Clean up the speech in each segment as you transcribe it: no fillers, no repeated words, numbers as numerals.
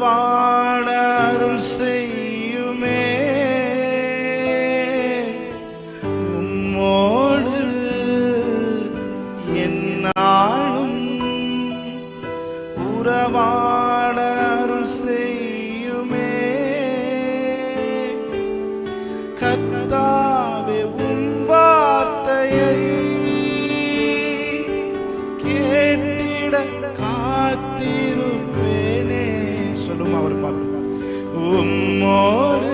உறவாட அருள் செய்யுமே. உம்மோடு என்னாலும் உறவாட அருள் செய்யுமே. கர்த்தாவே உம் வார்த்தையை கேட்டிட காத்திருப்பேனே. சொல்லும் அவர் பாட்டு. உம்மோடு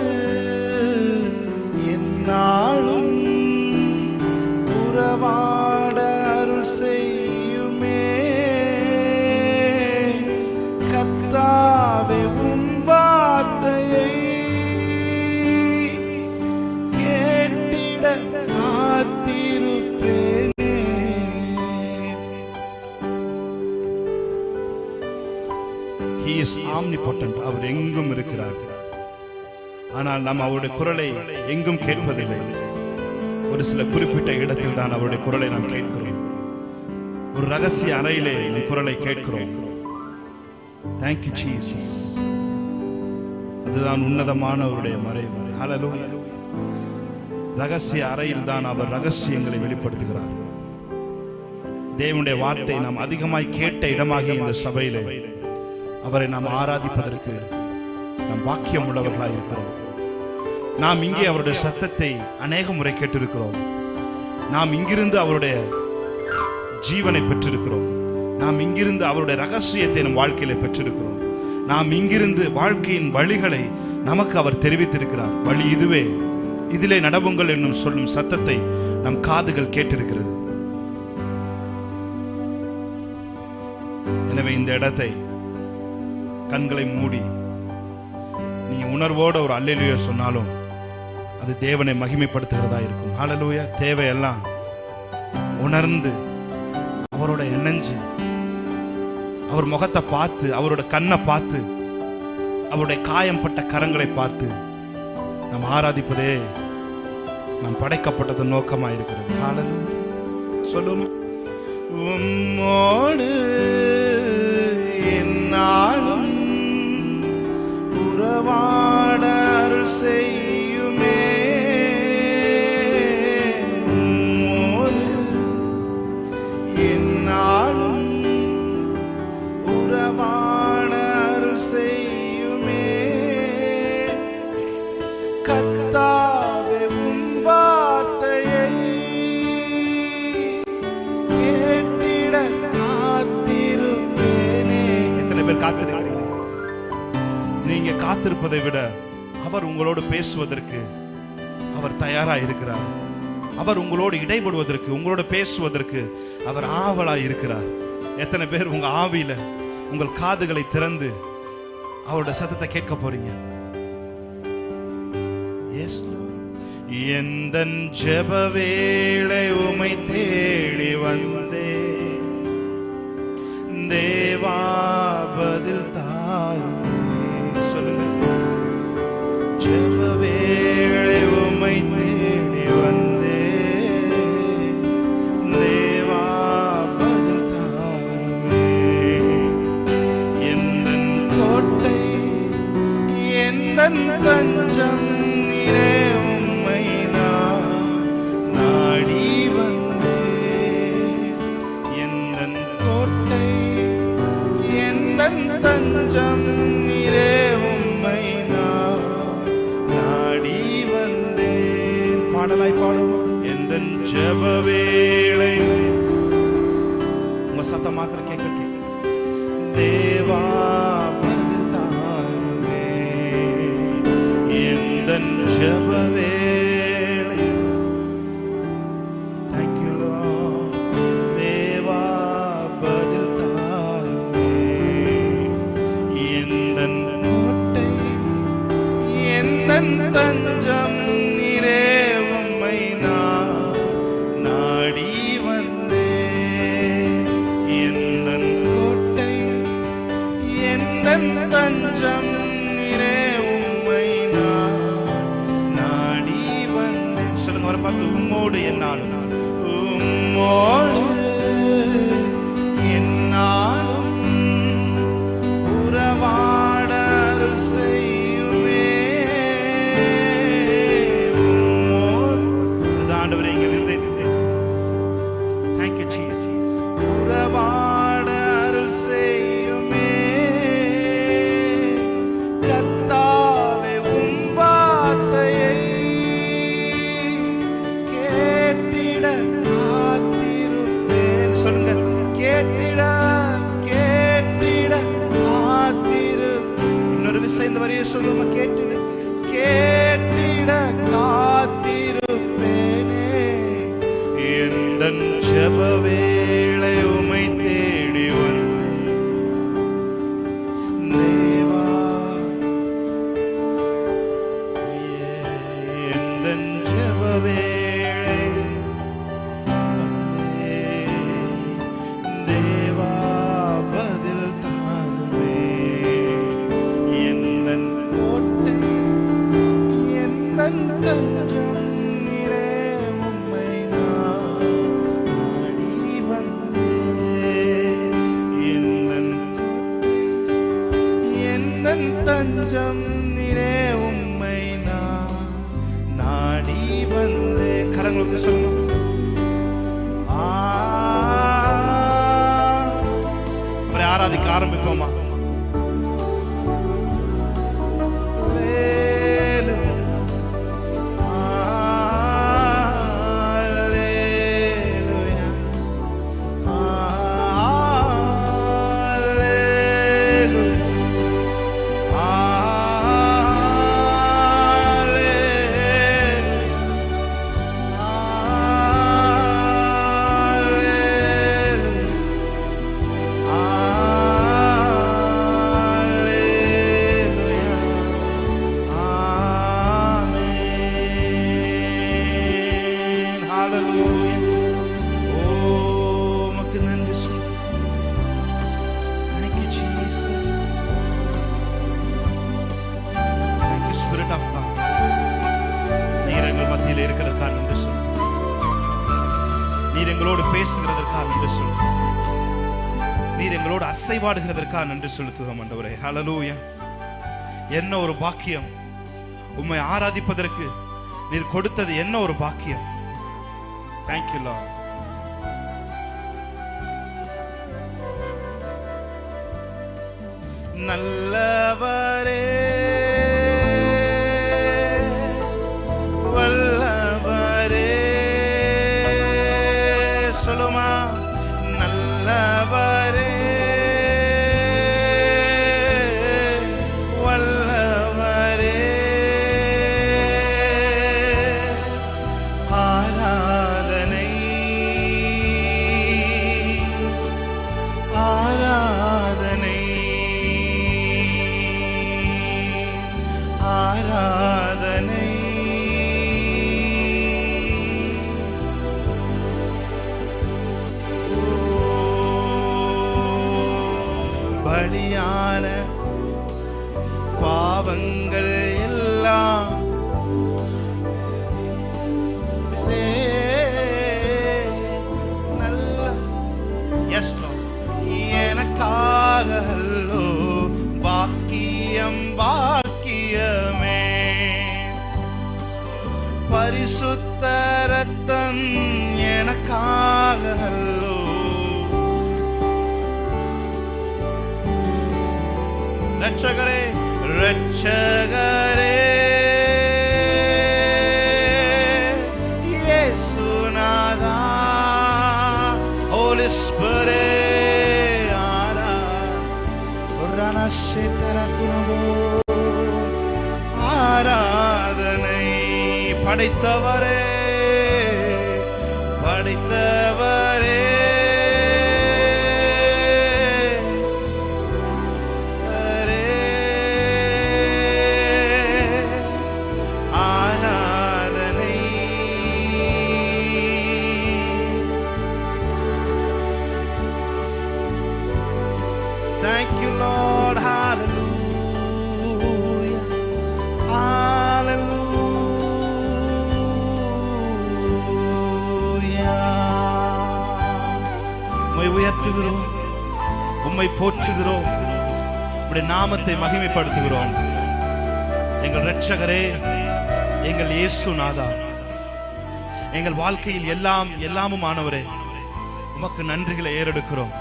என்னாலும் உறவாட அருள் செய்யுமே. கர்த்தாவே உம் வார்த்தையை கேட்டிட காத்திருப்பேனே. He is omnipotent. அவர் எங்கும் இருக்கிறார். ஆனால் நாம் அவருடைய குரலை எங்கும் கேட்பதில்லை. ஒரு சில குறிப்பிட்ட இடத்தில் தான் அவருடைய குரலை நாம் கேட்கிறோம். ஒரு ரகசிய அறையிலே நம் குரலை கேட்கிறோம். Thank you Jesus. அதுதான் உன்னதமான அவருடைய மறைவு. ஹல்லேலூயா. ரகசிய அறையில் தான் அவர் ரகசியங்களை வெளிப்படுத்துகிறார். தேவனுடைய வார்த்தை நாம் அதிகமாய் கேட்ட இடமாகிய இந்த சபையிலே அவரை நாம் ஆராதிப்பதற்கு நாம் பாக்கியம் உள்ளவர்களாக இருக்கிறோம். நாம் இங்கே அவருடைய சத்தத்தை அநேக முறை கேட்டிருக்கிறோம். நாம் இங்கிருந்து அவருடைய ஜீவனை பெற்றிருக்கிறோம். நாம் இங்கிருந்து அவருடைய ரகசியத்தை நம் வாழ்க்கையில பெற்றிருக்கிறோம். நாம் இங்கிருந்து வாழ்க்கையின் வழிகளை நமக்கு அவர் தெரிவித்திருக்கிறார். வழி இதுவே, இதிலே நடவுங்கள் என்னும் சொல்லும் சத்தத்தை நம் காதுகள் கேட்டிருக்கிறது. எனவே இந்த இடத்தை கண்களை மூடி நீங்க உணர்வோட ஒரு அல்லேலூயா சொன்னாலும் அது தேவனை மகிமைப்படுத்துகிறதா இருக்கும். ஹல்லேலூயா. தேவையெல்லாம் உணர்ந்து அவரோட இணைஞ்சு அவர் முகத்தை பார்த்து, அவரோட கண்ணை பார்த்து, அவருடைய காயம்பட்ட கரங்களை பார்த்து நாம் ஆராதிப்பதே நாம் படைக்கப்பட்டது நோக்கமாக இருக்கிறது. ஹல்லேலூயா. சொல்லுங்க. உம்மோடு என்னாலும் உறவாட அருள் செய்யுமே. உம்மோடு என்னாலும் உறவாட அருள் செய்யுமே. கர்த்தாவே உம் வார்த்தையை கேட்டிட காத்திருப்பேனே. எத்தனை பேர் காத்திருக்கிறீங்க? நீங்க காத்திருப்பதை விட அவர் உங்களோடு பேசுவதற்கு அவர் தயாரா இருக்கிறார். அவர் உங்களோடு இடைபடுவதற்கு, உங்களோடு பேசுவதற்கு அவர் ஆவலா இருக்கிறார். எத்தனை பேர் உங்க ஆவியில உங்கள் காதுகளை திறந்து அவருடைய சத்தத்தை கேட்க போறீங்க? எந்தன் ஜெப வேளை உமை தேடி வந்தே, தேவா பதில் தாருமே. சொல்லுங்க. ஜெப வேளை உமை தேடி வந்தே, தேவா பதில் தாருமே. எந்தன் கோட்டை எந்தன் தஞ்சம் நீரே, உம்மை நான் நாடி வந்தே. எந்தன் கோட்டை எந்தன் தஞ்சம் நீரே, உம்மை நான் நாடி வந்தேன். பாடலாய் பாடும். எந்தன் ஜெப வேளை உங்க சத்தம் மாத்திரம் கேட்கட்டும். தேவா பதில் தாருமே. எந்தன் ஜெப வேளை. Thank you Lord. தேவா பதில் தாருமே. எந்தன் கோட்டை எந்தன் தஞ்சம் நீரே, உம்மை நான் நாடி வந்தேன். எந்தன் கோட்டை எந்தன் தஞ்சம் நீரே, உம்மை நான் நாடி வந்தேன். சொல்லுங்க. அவரை பார்த்து. உம்மோடு என்னாலும், உம்மோடு என்னாலும் உறவாட வரைய சொல்லுமா, கேட்டிட கேட்டிட காத்திருப்பேனே, எந்தன் ஜெப வேளை உம்மை தேடி வந்தேன் தேவா, எந்தன் ஜெப வேளை வந்தேன் தேவா, பதில் தாருமே, எந்தன் கோட்டை எந்தன் தஞ்சம் நீரே, உம்மை நான் நாடி வந்தேன், எந்தன் கோட்டை எந்தன் தஞ்சம் நீரே, உம்மை நான் நாடி வந்தேன். கரங்களுக்கு சொல்லணும். அவரை ஆராதிக்க ஆரம்பிப்போமா? நீர் எங்களோடு பேசுகிறதற்காக நன்றி செலுத்துகிறோம். நீர் எங்களோடு அசைவாடுகிறதற்காக நன்றி செலுத்துகிறோம் ஆண்டவரே. ஹல்லேலூயா. என்ன ஒரு பாக்கியம்! உம்மை ஆராதிப்பதற்கு நீர் கொடுத்தது என்ன ஒரு பாக்கியம்! Thank you Lord. நல்லவரே வல்லவரே, சொல்லுமா, நல்லவரே வல்லவரே, ஆராதனை ஆராதனை ஆராதனை, பலியான பாவங்கள் எல்லாம் நல்ல எனக்காக அல்லோ, பாக்கியம் பாக்கியமே, பரிசுத்த ரத்தம் எனக்காக அல்லோ, ரட்சகரே ரட்சகரே இயேசுநாதா, Holy Spirit, ஆராதனை, படைத்தவரே படைத்தவரே, ஆராதனை, thank you Lord, hallelujah, hallelujah. உம்மை உயர்த்துகிறோம், உம்மை போற்றுகிறோம், உம்முடைய நாமத்தை மகிமைப்படுத்துகிறோம். எங்கள் இரட்சகரே, எங்கள் இயேசுநாதா, எங்கள் வாழ்க்கையில் எல்லாமும் ஆனவரே, உமக்கு நன்றிகளை ஏறெடுக்கிறோம்.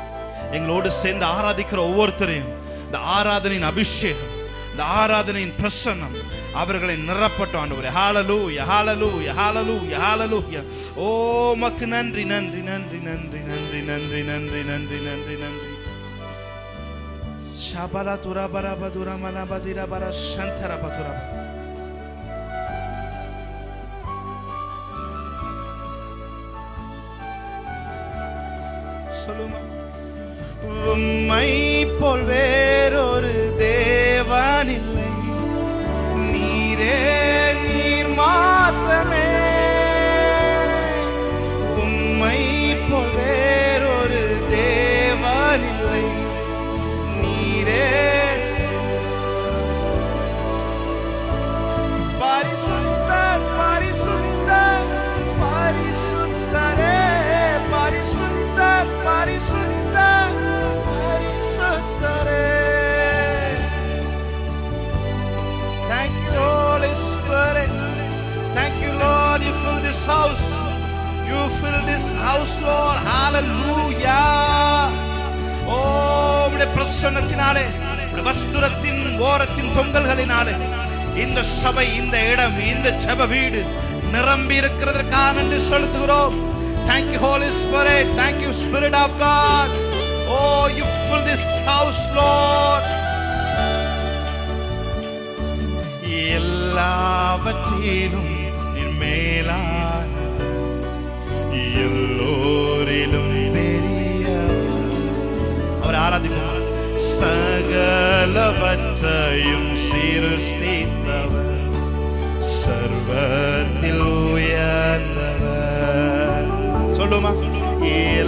எங்களோடு சேர்ந்து ஆராதிக்கிற ஒவ்வொருத்தரையும் இந்த ஆராதனையின் அபிஷேகம், இந்த ஆராதனையின் பிரசன்னம் அவர்களை நிரப்பட்டும் ஆண்டவரே. ஹல்லேலூயா, ஹல்லேலூயா, ஹல்லேலூயா, ஹல்லேலூயா. ஓ உமக்கு நன்றி நன்றி நன்றி நன்றி நன்றி நன்றி நன்றி நன்றி நன்றி நன்றி. Shabala turabara badura manabadira bara shantara badura. சொல்லுமா. உம்மை போல் வேறொரு தேவன் இல்லை, நீரே நீர் மாத்திரமே. உம்மை போல் வேறொரு தேவன் இல்லை, நீரே பரிசுத்தர் பரிசுத்தர் பரிசுத்தரே பரிசுத்தர் பரிசுத்தர் பரிசுத்தரே. Thank you Holy Spirit, thank you Lord, you fill this house, you fill this house Lord, hallelujah. உம்முடைய பிரசன்னத்தினாலே, உம்முடைய வஸ்திரத்தின் ஓரத்தின் தொங்கல்களினாலே இந்த சபை, இந்த இடம், இந்த ஜெப வீடு நிரம்பி இருக்கிறதற்காக நன்றி செலுத்துகிறோம். Thank you Holy Spirit, thank you Spirit of God. Oh, you fill this house Lord. எல்லாவற்றிலும் நீர் மேலானவர், எல்லோரிலும் பெரியவர். அவர் ஆராதிக்கும். சகலவற்றையும் சிருஷ்டித்தவர், சர்வத்தில் உயர்ந்தவர். சொல்லுமா.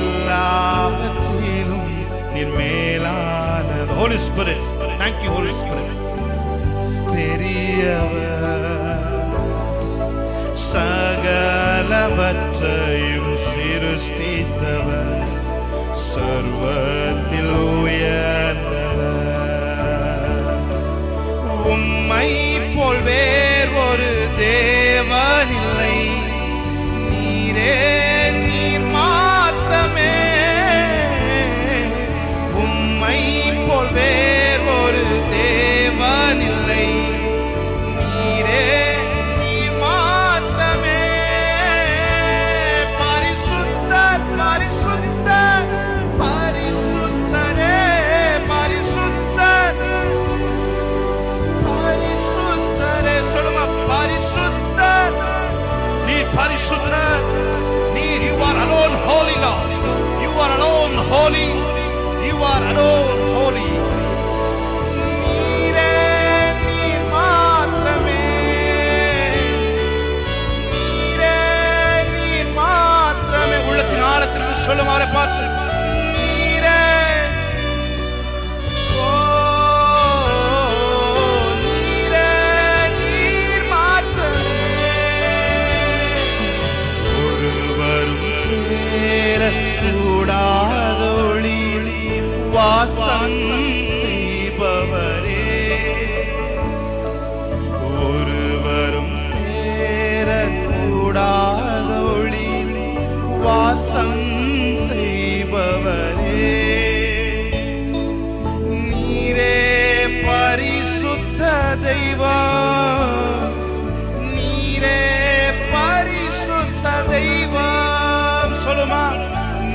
எல்லாவற்றிலும் நீர் மேலானவர். Holy Spirit, thank you Holy Spirit. பெரியவர், சகலவற்றையும் சிருஷ்டித்தவர், சர்வத்தில் உயர்ந்தவர். உம்மை போல் வேறு ஒரு தேவன் இல்லை, நீரே நீர் மாத்திரமே. உம்மை போல் வேறு ஒரு தேவன் இல்லை, நீரே நீர் மாத்திரமே. பரிசுத்தர் பரிசுத்தர் பரிசுத்தரே பரிசுத்தர் பரிசுத்தரே. சொல்லுமா. பரிசுத்தர், நீர் பரிசுத்தர், நீர். You are alone holy Lord, you are alone holy, you are alone holy. நீரே நீர் மாத்திரமே, நீரே நீர் மாத்திரமே. உள்ளத்தின் ஆழத்திலிருந்து சொல்லும் அவரை பார்த்து, நீரே. ஓ நீரே நீர் மாத்திரமே. ஒருவரும் சேரக்கூடாத ஒளியில் வாசம் செய்பவரே, ஒருவரும் சேரக்கூடாத ஒளியில் வாசம் செய்பவரே. நீரே பரிசுத்த தெய்வம், நீரே பரிசுத்த தெய்வம். சொல்லுமா.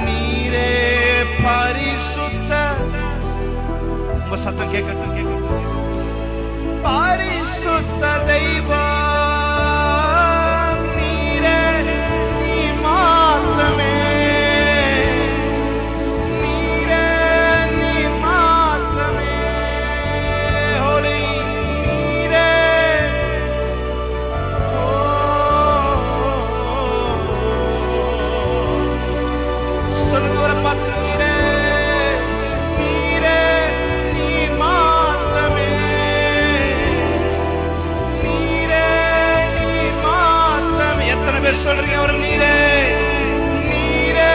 நீரே பரிசுத்த. உங்க சத்தம் கேட்கட்டும் கேட்கட்டும். பரிசுத்த தெய்வம், நீரே நீர் மாத்திரமே, நீரே நீர் மாத்திரமே. Holy, நீரே. சொல்லுங்க அவரை பார்த்து, நீரே நீரே நீர் மாத்திரமே, நீரே நீர் மாத்திரமே. எத்தனை பேர் சொல்றீங்க அவர் நீரே நீரே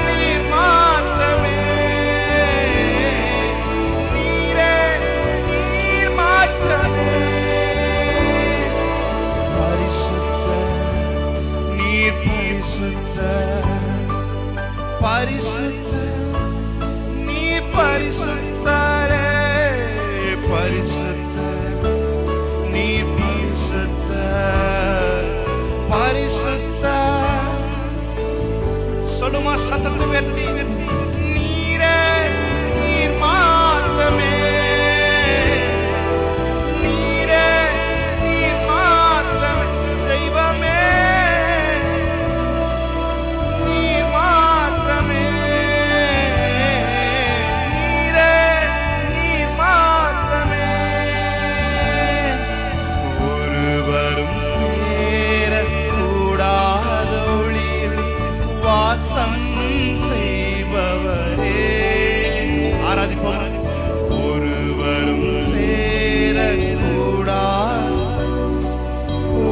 நீர் மாத்திரமே, நீரே நீர் மாத்திரமே. பரிசுத்த, நீர் பரிசுத்த பரிசுத்த, நீர் பரிசுத்தரே பரிசுத்த, நீர் பரிசுத்த பரிசுத்த. சொல்லுமா சத்தத்தை உயர்த்தி, நீரே நீர் மாத்திரமே, ஆராதிப்போம். ஒருவரும் சேரக்கூடா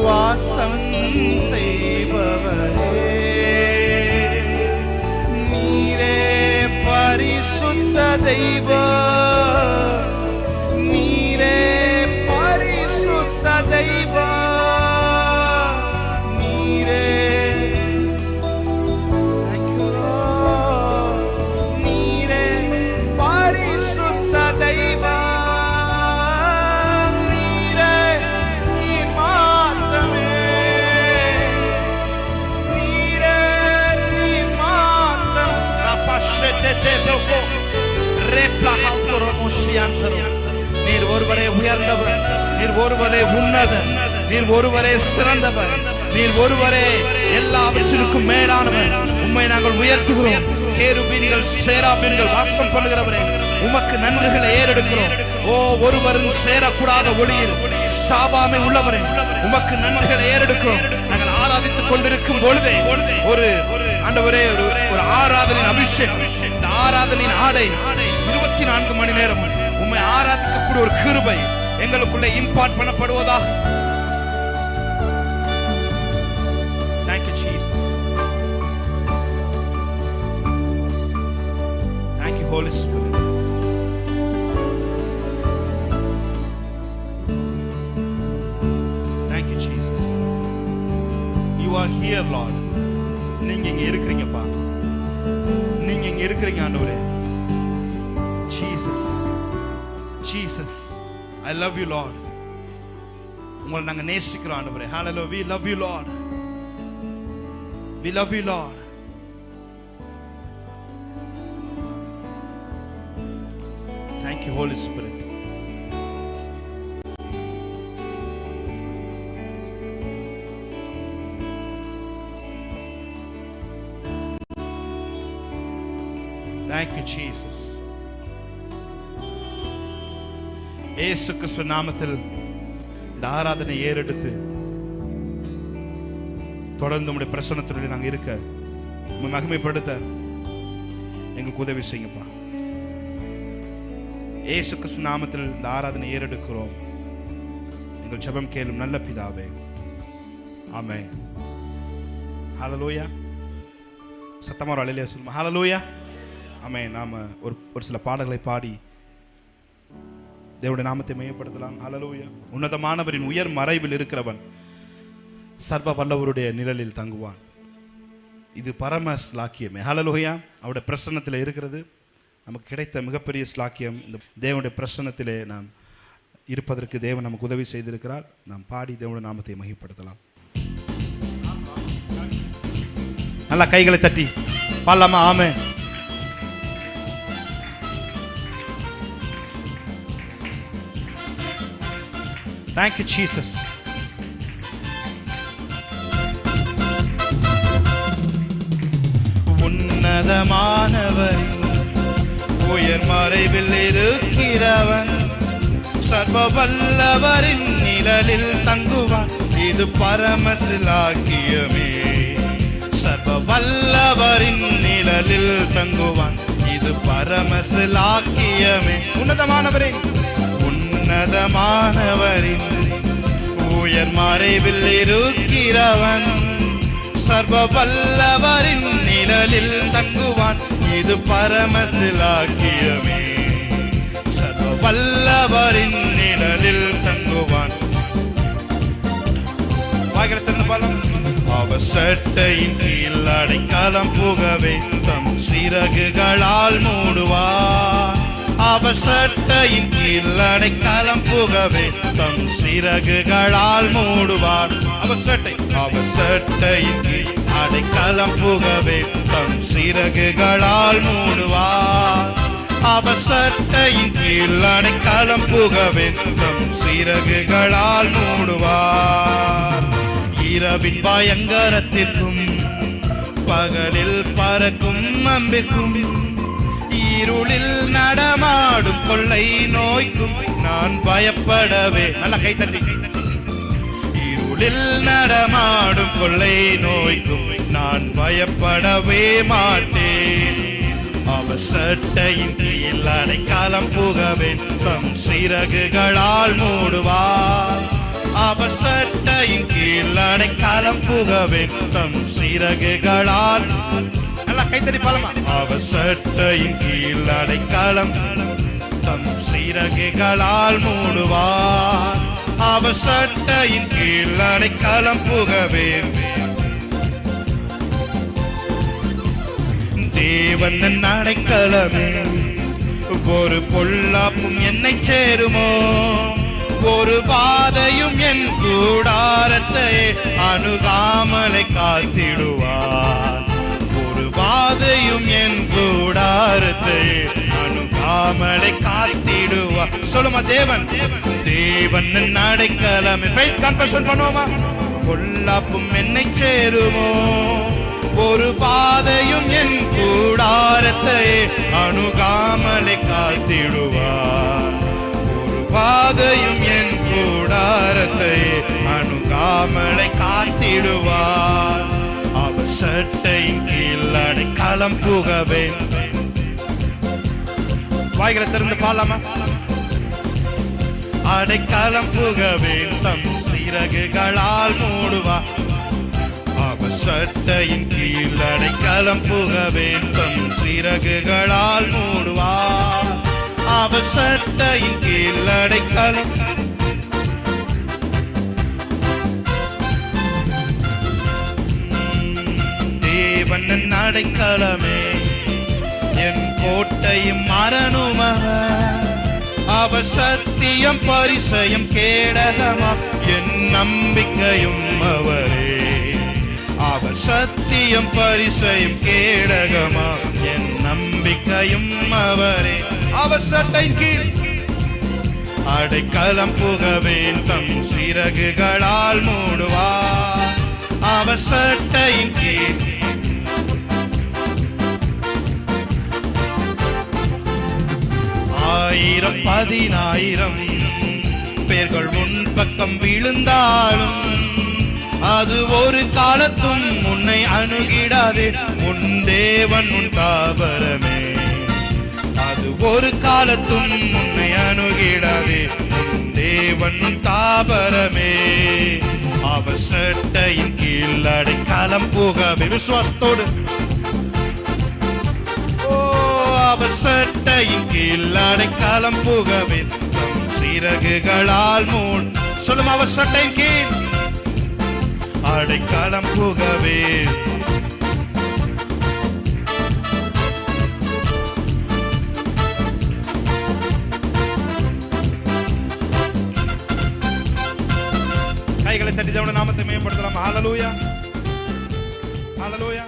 வாசம் செய்பவரே, நீரே பரிசுத்த தெய்வம், நீரே பரிசுத்த தெய்வம், நீரே நீரே பரிசுத்த தெய்வம், நீரே நீர் மாற்றமே, நீரே நீர் மாற்றம். நீர் ஒருவரே உயர்ந்தவர், நீர் ஒருவரே உன்னதர், நீர் ஒருவரே சிறந்தவர், நீர் ஒருவரே எல்லாவற்றிற்கும் மேலானவர். உம்மை நாங்கள் உயர்த்துகிறோம். கேருபீன்கள் சேராபீன்கள் வாசம் பண்ணுகிறவரே, உமக்கு நன்றிகளை ஏறெடுக்கிறோம். ஓ, ஒருவரும் சேரக்கூடாத ஒளியில் சாபாமை உள்ளவரே, உமக்கு நன்றிகளை ஏறெடுக்கிறோம். நாங்கள் ஆராதித்துக் கொண்டிருக்கும் பொழுதே ஒரு ஆண்டவரே ஒரு ஆராதனின் அபிஷேகம், இந்த ஆராதனின் ஆடை 24 மணி நேரம் உம்மை ஆராதிக்கக்கூடிய ஒரு கிருபை எங்களுக்குள்ளே impart பண்ணப்படுவதாக. Thank you Jesus. Thank you Holy Spirit. Thank you Jesus. You are here Lord. நீங்க இங்க இருக்கிறீங்கப்பா, நீங்க இங்க இருக்கிறீங்க ஆண்டவரே. Jesus Jesus, I love you Lord. உங்களை நாங்க நேசிக்கிறோம் ஆண்டவரே. Hallelujah. We love you Lord. We love you Lord. Thank you Holy Spirit. Thank you Jesus. இயேசு கிறிஸ்து நாமத்தில் இந்த ஆராதனை ஏறெடுத்து தொடர்ந்து உம்முடைய பிரசன்னத்துடன் நாங்கள் இருக்க, உம்மை மகிமைப்படுத்த எங்களுக்கு உதவி செய்யுங்கப்பா. இயேசு கிறிஸ்து நாமத்தில் இந்த ஆராதனை ஏறெடுக்கிறோம். எங்கள் ஜெபம் கேளும் நல்ல பிதாவே. ஆமென். ஹல்லேலூயா. சத்தமா ஒரு அல்லேலூயா சொல்லுங்க. ஹல்லேலூயா. ஆமென். நாம ஒரு சில பாடல்களை பாடி தேவனுடைய நாமத்தை மையப்படுத்தலாம். ஹல்லேலூயா. உன்னதமானவரின் உயர் மறைவில் இருக்கிறவன் சர்வ வல்லவருடைய நிழலில் தங்குவான். இது பரம ஸ்லாக்கியமே. ஹல்லேலூயா. அவருடைய பிரசன்னத்தில் இருக்கிறது நமக்கு கிடைத்த மிகப்பெரிய ஸ்லாக்கியம். இந்த தேவனுடைய பிரசன்னத்திலே நாம் இருப்பதற்கு தேவன் நமக்கு உதவி செய்திருக்கிறார். நாம் பாடி தேவனுடைய நாமத்தை மையப்படுத்தலாம். நல்லா கைகளை தட்டி பாடலாமா? ஆமென். Thank you Jesus. உன்னதமானவரின் உயர் மறைவில் இருக்கிறவன் சர்வ வல்லவரின் நிழலில் தங்குவான். இது பரமசிலாக்கியமே. சர்வ வல்லவரின் நிழலில் தங்குவான். இது பரமசிலாக்கியமே. உன்னதமானவரின் உயர் மறைவில் இருக்கிறவன் சர்வ வல்லவரின் நிழலில் தங்குவான். இது பரமசிலாக்கியமே. சர்வ வல்லவரின் நிழலில் தங்குவான். வாய்களத்தின் பலம். அவர் சட்டையின் கீழ் அடைக்கலம் புகவே தம் சிறகுகளால் மூடுவார். அவர் சட்டையின் கீழ் அடைக்கலம் புகவே தம் சிறகுகளால் மூடுவார். அவர் சட்டையின் கீழ் அடைக்கலம் புகவே தம் சிறகுகளால் மூடுவார். அவர் சட்டையின் கீழ் அடைக்கலம் புகவே தம் சிறகுகளால் மூடுவார். இரவின் பயங்கரத்திற்கும் பகலில் பறக்கும் அம்பிற்கும் இருளில் நடமாடும் கொள்ளை நோய்க்கும் நான் பயப்படவே. நல்ல கைத்தட்டி. இருளில் நடமாடும் கொள்ளை நோய்க்கும் நான் பயப்படவே மாட்டேன். அவர் சட்டையின் கீழ் அடைக்கலம் புகவேன், தம் சிறகுகளால் மூடுவார். அவர் சட்டையின் கீழ் அடைக்கலம் புகவேன், தம் சிறகுகளால். நல்லா கைத்தறி பாலமா. அவர் சட்டையின் கீழ் அடைக்கலம், தம் சிறகுகளால் மூடுவார். அவர் சட்டையின் கீழ் அடைக்கலம் புகவேன். தேவன் அடைக்கலமே, ஒரு பொல்லாப்பும் என்னை சேருமோ, ஒரு பாதையும் என் கூடாரத்தை அணுகாமலை காத்திடுவார். ஒரு பாதையும் என் கூடாரத்தை அணுகாமலை காத்திடுவார். சொல்லுமா, தேவன் தேவன் அடைக்கலமே. ஃபெய்த் கன்ஃபெஷன் பண்ணுவோமா? பொல்லாப்பும் என்னை சேருமோ, ஒரு பாதையும் என் கூடாரத்தை அணுகாமலை காத்திடுவார். ஒரு பாதையும் என் கூடாரத்தை அணுகாமலை காத்திடுவார். அவர் சட்டையின் கீழ் அடைக்கலம் புகவேன். வாய்களை திறந்து பாடலாமா? அடைக்கலம் புகவேன், தம் சிறகுகளால் மூடுவார். அவர் சட்டையின் கீழ் அடைக்கலம் புகவேன், தம் சிறகுகளால் மூடுவார். அவர் சட்டையின் கீழ் அடைக்கலம். தேவன் அடைக்கலமே, என் கோட்டையும் மரணும் அவர். அவர் சத்தியம் பரிசயம் கேடகமா, என் நம்பிக்கையும் அவரே. அவர் சத்தியம் பரிசயம் கேடகமா, என் நம்பிக்கையும் அவரே. அவர் சட்டையின் கீழ் அடைக்கலம் புகவேன், தம் சிறகுகளால் மூடுவார். அவர் சட்டையின் கீழ். ஆயிரம் 10,000 பேர்கள் உன் பக்கம் விழுந்தாலும் அது ஒரு காலத்தும் உன்னை அணுகிடாதே. உன் தேவன் உன் தாபரமே, அது ஒரு காலத்தும் உன்னை அணுகிடாதே. உன் தேவன் உன் தாபரமே. அவர் சட்டையின் கீழ் அடைக்கலம் புகவே. விசுவாசத்தோடு அவர் சட்டையின் கீழ் அடைக்கலம் புகவே, தம் சிறகுகளால் மூடு. சொல்லும், அவர் சட்டையின் கீழ் அடைக்கலம் புகவே. கைகளை தட்டி தேவனுடைய நாமத்தை மேம்படுத்தலாம். ஹல்லேலூயா, ஹல்லேலூயா.